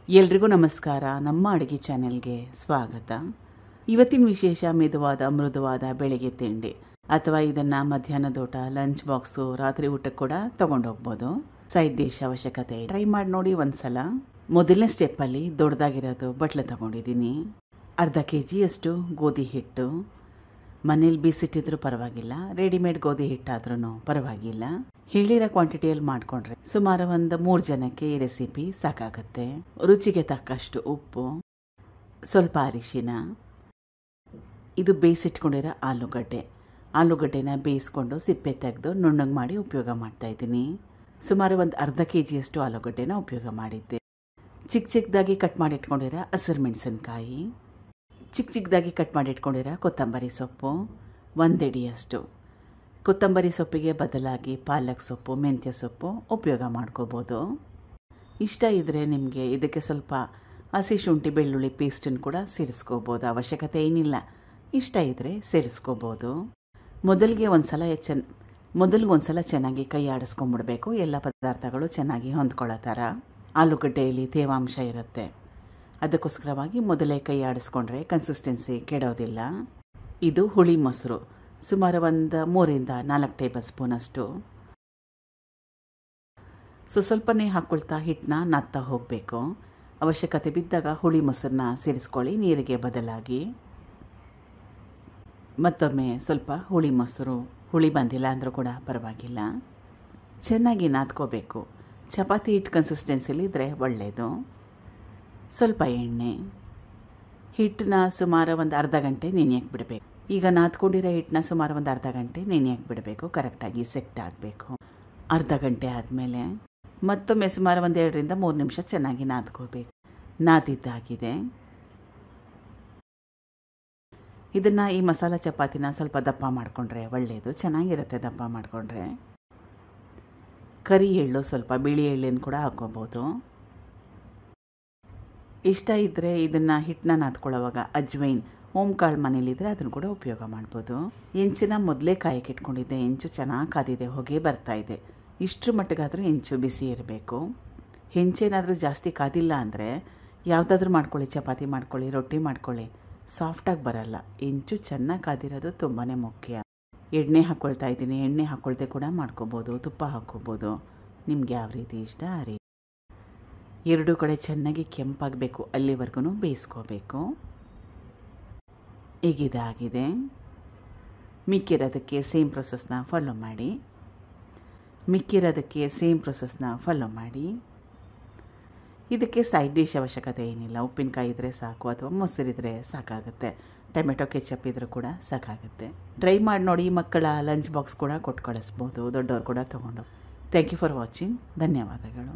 ಎಲ್ರಿಗೂ ನಮಸ್ಕಾರ. ನಮ್ಮ ಅಡುಗೆ ಚಾನೆಲ್ಗೆ ಸ್ವಾಗತ. ಇವತ್ತಿನ ವಿಶೇಷ ಮೆದುವಾದ ಮೃದುವಾದ ಬೆಳಗ್ಗೆ ತಿಂಡಿ, ಅಥವಾ ಇದನ್ನು ಮಧ್ಯಾಹ್ನದ ಊಟ, ಲಂಚ್ ಬಾಕ್ಸು, ರಾತ್ರಿ ಊಟಕ್ಕೆ ಕೂಡ ತೊಗೊಂಡೋಗ್ಬೋದು. ಸೈಡ್ ಡಿಶ್ ಅವಶ್ಯಕತೆ ಟ್ರೈ ಮಾಡಿ ನೋಡಿ ಒಂದ್ಸಲ. ಮೊದಲನೇ ಸ್ಟೆಪ್ಪಲ್ಲಿ ದೊಡ್ಡದಾಗಿರೋದು ಬಟ್ಲು ತೊಗೊಂಡಿದ್ದೀನಿ. ಅರ್ಧ kg ಗೋಧಿ ಹಿಟ್ಟು. ಮನೇಲಿ ಬೀಸಿಟ್ಟಿದ್ರೂ ಪರವಾಗಿಲ್ಲ, ರೆಡಿಮೇಡ್ ಗೋಧಿ ಹಿಟ್ಟಾದ್ರೂ ಪರವಾಗಿಲ್ಲ. ಹೇಳಿರೋ ಕ್ವಾಂಟಿಟಿಯಲ್ಲಿ ಮಾಡಿಕೊಂಡ್ರೆ ಸುಮಾರು ಒಂದು 3 ಜನಕ್ಕೆ ಈ ರೆಸಿಪಿ ಸಾಕಾಗುತ್ತೆ. ರುಚಿಗೆ ತಕ್ಕಷ್ಟು ಉಪ್ಪು, ಸ್ವಲ್ಪ ಅರಿಶಿನ. ಇದು ಬೇಯಿಸಿಟ್ಕೊಂಡಿರೋ ಆಲೂಗಡ್ಡೆನ ಬೇಯಿಸ್ಕೊಂಡು ಸಿಪ್ಪೆ ತೆಗೆದು ನುಣ್ಣಗೆ ಮಾಡಿ ಉಪಯೋಗ ಮಾಡ್ತಾ ಇದ್ದೀನಿ. ಸುಮಾರು ಒಂದು ಅರ್ಧ kg ಆಲೂಗಡ್ಡೆನ ಉಪಯೋಗ ಮಾಡಿದ್ದೆ. ಚಿಕ್ಕದಾಗಿ ಕಟ್ ಮಾಡಿ ಇಟ್ಕೊಂಡಿರೋ ಹಸಿರು ಮೆಣಸಿನ್ಕಾಯಿ, ಚಿಕ್ಕದಾಗಿ ಕಟ್ ಮಾಡಿ ಇಟ್ಕೊಂಡಿರೋ ಕೊತ್ತಂಬರಿ ಸೊಪ್ಪು, 1 ಎಡಿಯಷ್ಟು. ಕೊತ್ತಂಬರಿ ಸೊಪ್ಪಿಗೆ ಬದಲಾಗಿ ಪಾಲಕ್ ಸೊಪ್ಪು, ಮೆಂತ್ಯ ಸೊಪ್ಪು ಉಪಯೋಗ ಮಾಡ್ಕೋಬೋದು. ಇಷ್ಟ ಇದ್ದರೆ ನಿಮಗೆ ಇದಕ್ಕೆ ಸ್ವಲ್ಪ ಹಸಿ ಶುಂಠಿ ಬೆಳ್ಳುಳ್ಳಿ ಪೇಸ್ಟನ್ನು ಕೂಡ ಸೇರಿಸ್ಕೋಬೋದು. ಅವಶ್ಯಕತೆ ಏನಿಲ್ಲ, ಇಷ್ಟ ಇದ್ದರೆ ಸೇರಿಸ್ಕೋಬೋದು. ಮೊದಲಿಗೆ ಒಂದ್ಸಲ ಚೆನ್ನಾಗಿ ಕೈ ಆಡಿಸ್ಕೊಂಡ್ಬಿಡ್ಬೇಕು. ಎಲ್ಲ ಪದಾರ್ಥಗಳು ಚೆನ್ನಾಗಿ ಹೊಂದ್ಕೊಳ್ಳೋ ಥರ. ಆಲೂಗಡ್ಡೆಯಲ್ಲಿ ತೇವಾಂಶ ಇರುತ್ತೆ, ಅದಕ್ಕೋಸ್ಕರವಾಗಿ ಮೊದಲೇ ಕೈ ಆಡಿಸ್ಕೊಂಡ್ರೆ ಕನ್ಸಿಸ್ಟೆನ್ಸಿ ಕೆಡೋದಿಲ್ಲ. ಇದು ಹುಳಿ ಮೊಸರು, ಸುಮಾರು ಒಂದು 3 ರಿಂದ 4 ಟೇಬಲ್ ಸ್ಪೂನ್ ಅಷ್ಟು. ಸ್ವಲ್ಪನೇ ಹಾಕ್ಕೊಳ್ತಾ ಹಿಟ್ಟನ್ನ ನಾದ್ತಾ ಹೋಗಬೇಕು. ಅವಶ್ಯಕತೆ ಬಿದ್ದಾಗ ಹುಳಿ ಮೊಸರನ್ನ ಸೇರಿಸ್ಕೊಳ್ಳಿ ನೀರಿಗೆ ಬದಲಾಗಿ. ಮತ್ತೊಮ್ಮೆ ಸ್ವಲ್ಪ ಹುಳಿ ಮೊಸರು, ಹುಳಿ ಬಂದಿಲ್ಲ ಅಂದರೂ ಕೂಡ ಪರವಾಗಿಲ್ಲ. ಚೆನ್ನಾಗಿ ನಾದ್ಕೋಬೇಕು. ಚಪಾತಿ ಹಿಟ್ಟು ಕನ್ಸಿಸ್ಟೆನ್ಸಿಲಿ ಇದ್ದರೆ ಒಳ್ಳೆಯದು. ಸ್ವಲ್ಪ ಎಣ್ಣೆ. ಹಿಟ್ಟನ್ನ ಸುಮಾರು ಒಂದು ಅರ್ಧ ಗಂಟೆ ನೆನೆಯಕ್ಕೆ ಬಿಡಬೇಕು. ಈಗ ನಾದ್ಕೊಂಡಿರೋ ಹಿಟ್ಟನ್ನ ಸುಮಾರು ಒಂದು ಅರ್ಧ ಗಂಟೆ ನೆನೆಯಕ್ಕೆ ಬಿಡಬೇಕು. ಕರೆಕ್ಟಾಗಿ ಸೆಟ್ ಆಗಬೇಕು. ಅರ್ಧ ಗಂಟೆ ಆದಮೇಲೆ ಮತ್ತೊಮ್ಮೆ ಸುಮಾರು ಒಂದು 2 ರಿಂದ 3 ನಿಮಿಷ ಚೆನ್ನಾಗಿ ನಾದ್ಕೋಬೇಕು. ನಾದಿದ್ದಾಗಿದೆ. ಇದನ್ನು ಈ ಮಸಾಲ ಚಪಾತಿನ ಸ್ವಲ್ಪ ದಪ್ಪ ಮಾಡಿಕೊಂಡ್ರೆ ಒಳ್ಳೆಯದು, ಚೆನ್ನಾಗಿರುತ್ತೆ ದಪ್ಪ ಮಾಡಿಕೊಂಡ್ರೆ. ಕರಿ ಎಳ್ಳು, ಸ್ವಲ್ಪ ಬಿಳಿ ಎಳ್ಳನ್ನು ಕೂಡ ಹಾಕ್ಕೋಬೋದು. ಇಷ್ಟ ಇದ್ದರೆ ಇದನ್ನು ಹಿಟ್ಟನ್ನ ನಾದ್ಕೊಳ್ಳೋವಾಗ ಅಜ್ವೈನ್, ಓಂಕಾಳು ಮನೇಲಿದ್ದರೆ ಅದನ್ನು ಕೂಡ ಉಪಯೋಗ ಮಾಡ್ಬೋದು. ಹೆಂಚಿನ ಮೊದಲೇ ಕಾಯಕ್ಕೆ ಇಟ್ಕೊಂಡಿದ್ದೆ. ಹೆಂಚು ಚೆನ್ನಾಗಿ ಕಾದಿದೆ, ಹೊಗೆ ಬರ್ತಾ ಇದೆ. ಇಷ್ಟರ ಮಟ್ಟಿಗಾದರೂ ಹೆಂಚು ಬಿಸಿ ಇರಬೇಕು. ಹೆಂಚೇನಾದರೂ ಜಾಸ್ತಿ ಕಾದಿಲ್ಲ ಅಂದರೆ ಯಾವುದಾದ್ರೂ ಮಾಡ್ಕೊಳ್ಳಿ, ಚಪಾತಿ ಮಾಡ್ಕೊಳ್ಳಿ, ರೊಟ್ಟಿ ಮಾಡ್ಕೊಳ್ಳಿ, ಸಾಫ್ಟಾಗಿ ಬರಲ್ಲ. ಹೆಂಚು ಚೆನ್ನಾಗಿ ಕಾದಿರೋದು ತುಂಬಾ ಮುಖ್ಯ. ಎಣ್ಣೆ ಹಾಕ್ಕೊಳ್ತಾ ಇದ್ದೀನಿ. ಎಣ್ಣೆ ಹಾಕ್ಕೊಳ್ದೆ ಕೂಡ ಮಾಡ್ಕೋಬೋದು, ತುಪ್ಪ ಹಾಕ್ಕೋಬೋದು, ನಿಮ್ಗೆ ಯಾವ ರೀತಿ ಇಷ್ಟ ಆ ರೀತಿ. 2 ಕಡೆ ಚೆನ್ನಾಗಿ ಕೆಂಪಾಗಬೇಕು, ಅಲ್ಲಿವರೆಗೂ ಬೇಯಿಸ್ಕೋಬೇಕು. ಈಗಿದಾಗಿದೆ. ಮಿಕ್ಕಿರೋದಕ್ಕೆ ಸೇಮ್ ಪ್ರೊಸೆಸ್ನ ಫಾಲೋ ಮಾಡಿ. ಇದಕ್ಕೆ ಸೈಡ್ ಡಿಶ್ ಅವಶ್ಯಕತೆ ಏನಿಲ್ಲ. ಉಪ್ಪಿನಕಾಯಿ ಇದ್ದರೆ ಸಾಕು, ಅಥವಾ ಮೊಸರಿದ್ರೆ ಸಾಕಾಗುತ್ತೆ. ಟೊಮೆಟೊ ಕೆಚಪ್ ಇದ್ರೂ ಕೂಡ ಸಾಕಾಗುತ್ತೆ. ಟ್ರೈ ಮಾಡಿ ನೋಡಿ. ಮಕ್ಕಳ ಲಂಚ್ ಬಾಕ್ಸ್ ಕೂಡ ಕೊಟ್ಟು ಕಳಿಸ್ಬೋದು, ದೊಡ್ಡವ್ರು ಕೂಡ ತೊಗೊಂಡು. Thank you for watching. ಧನ್ಯವಾದಗಳು.